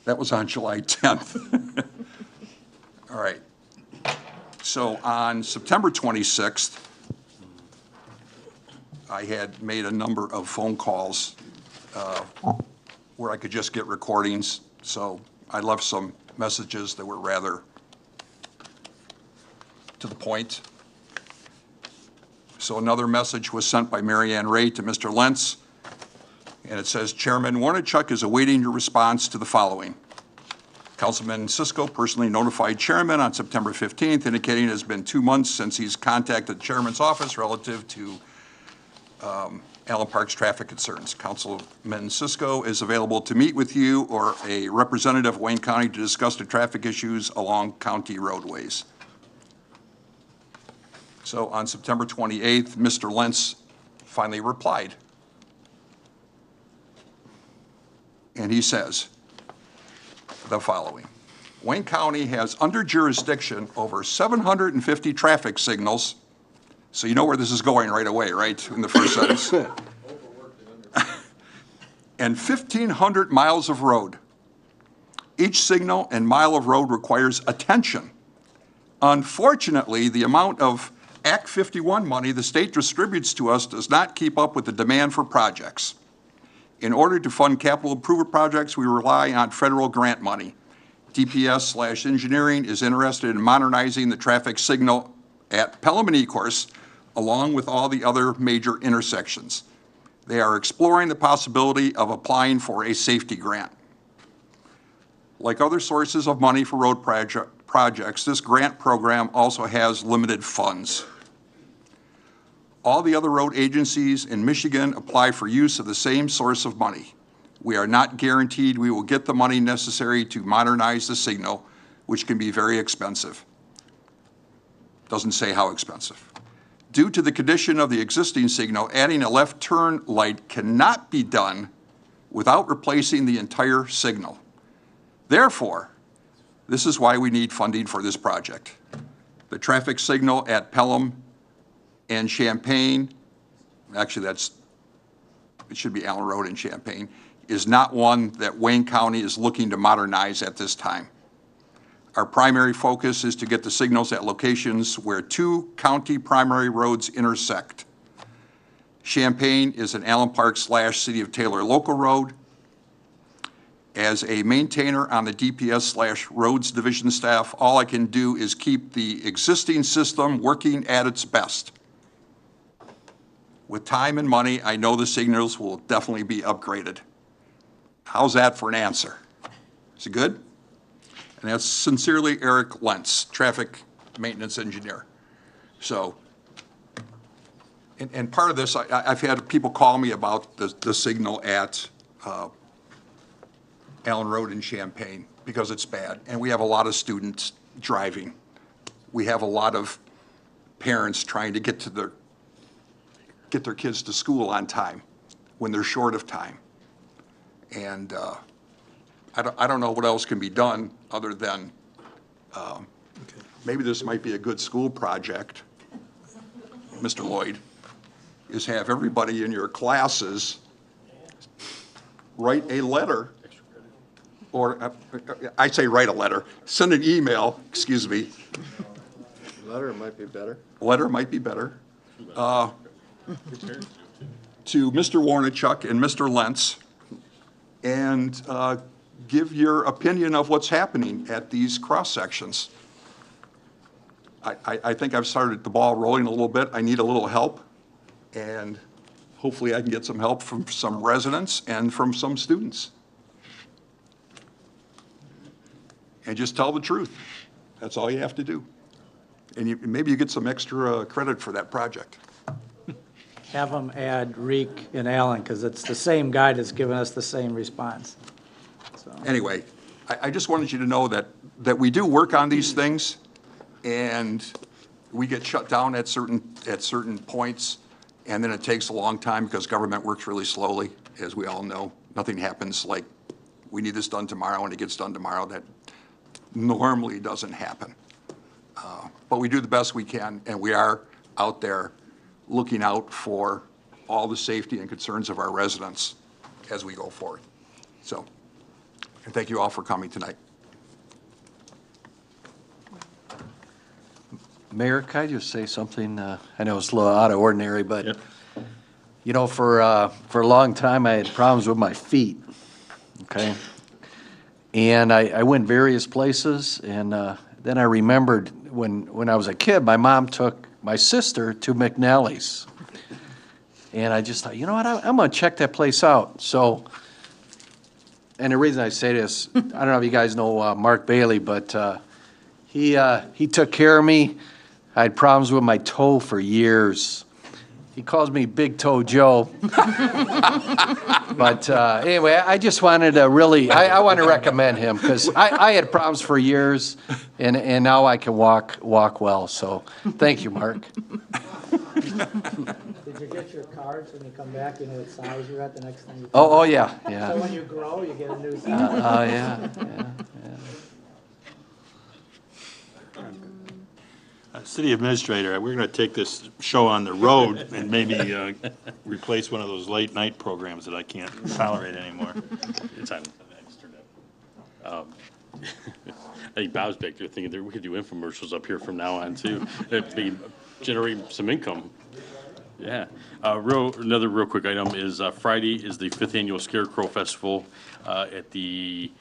That was on July 10th. All right. So on September 26th, I had made a number of phone calls where I could just get recordings. So I left some messages that were rather to the point. So another message was sent by Marianne Ray to Mr. Lentz, and it says, Chairman Warnerchuk is awaiting your response to the following. Councilman Cisco personally notified Chairman on September 15th, indicating it has been 2 months since he's contacted the Chairman's office relative to Allen Park's traffic concerns. Councilman Cisco is available to meet with you or a representative of Wayne County to discuss the traffic issues along county roadways. So on September 28th, Mr. Lentz finally replied. And he says the following. Wayne County has under jurisdiction over 750 traffic signals. So you know where this is going right away, right, in the first sentence. And 1,500 miles of road. Each signal and mile of road requires attention Unfortunately, the amount of Act 51 money the state distributes to us does not keep up with the demand for projects. In order to fund capital improvement projects, we rely on federal grant money. DPS/engineering is interested in modernizing the traffic signal at Pelham and Ecorse, along with all the other major intersections. They are exploring the possibility of applying for a safety grant. Like other sources of money for road projects, this grant program also has limited funds. All the other road agencies in Michigan apply for use of the same source of money. We are not guaranteed we will get the money necessary to modernize the signal, which can be very expensive. Doesn't say how expensive. Due to the condition of the existing signal, adding a left turn light cannot be done without replacing the entire signal. Therefore, this is why we need funding for this project. The traffic signal at Pelham and Champaign, actually it should be Allen Road and Champaign, is not one that Wayne County is looking to modernize at this time. Our primary focus is to get the signals at locations where two county primary roads intersect. Champaign is an Allen Park/City of Taylor local road. As a maintainer on the DPS/Roads Division staff, all I can do is keep the existing system working at its best. With time and money, I know the signals will definitely be upgraded. How's that for an answer? Is it good? And that's sincerely Eric Lentz, traffic maintenance engineer. So, and part of this, I've had people call me about the signal at Allen Road in Champaign because it's bad. And we have a lot of students driving. We have a lot of parents trying to get their kids to school on time when they're short of time. And I don't know what else can be done other than maybe this might be a good school project, Mr. Lloyd, is have everybody in your classes write a letter, or I say write a letter, send an email, excuse me. Letter might be better. Letter might be better. To Mr. Warnichuk and Mr. Lentz, and give your opinion of what's happening at these cross sections. I think I've started the ball rolling a little bit. I need a little help, and hopefully I can get some help from some residents and from some students. And just tell the truth. That's all you have to do. And maybe you get some extra credit for that project. Have them add Reek and Allen, because it's the same guy that's given us the same response. So. Anyway, I just wanted you to know that we do work on these things, and we get shut down at certain points, and then it takes a long time because government works really slowly, as we all know. Nothing happens like we need this done tomorrow and it gets done tomorrow. That normally doesn't happen. But we do the best we can, and we are out there looking out for all the safety and concerns of our residents as we go forward. So, and thank you all for coming tonight. Mayor, can I just say something? I know it's a little out of ordinary, but, yep. You know, for a long time, I had problems with my feet, okay? And I went various places, and then I remembered when I was a kid, my mom took my sister to McNally's. And I just thought, you know what, I'm going to check that place out. So, and the reason I say this, I don't know if you guys know Mark Bailey, but he took care of me. I had problems with my toe for years. He calls me Big Toe Joe. But anyway, I just wanted to really, I want to recommend him because I had problems for years, and now I can walk well. So thank you, Mark. Did you get your cards when you come back? You know what size you're at the next time you come Oh, back? yeah, yeah. So when you grow, you get a new size? Oh, yeah. City Administrator, we're going to take this show on the road and maybe replace one of those late night programs that I can't tolerate anymore. It's on I think Bob's back there thinking that we could do infomercials up here from now on too. That'd be generate some income. Yeah. Another real quick item is Friday is the 5th Annual Scarecrow Festival at the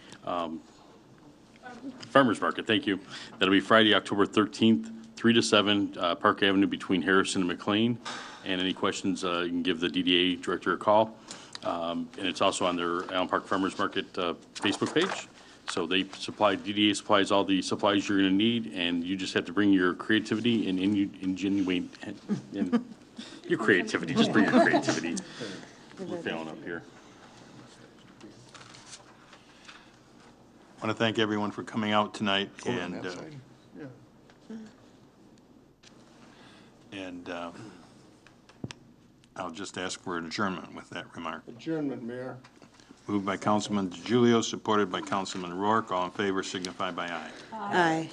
Farmers Market. Thank you. That'll be Friday, October 13th, 3 to 7, Park Avenue between Harrison and McLean. And any questions, you can give the DDA director a call. And it's also on their Allen Park Farmers Market Facebook page. So DDA supplies all the supplies you're going to need, and you just have to bring your creativity and ingenuity. Your creativity, just bring your creativity. We're failing up here. I want to thank everyone for coming out tonight, and I'll just ask for an adjournment with that remark. Adjournment, Mayor. Moved by Councilman DiGiulio, supported by Councilman Rourke. All in favor signify by aye. Aye.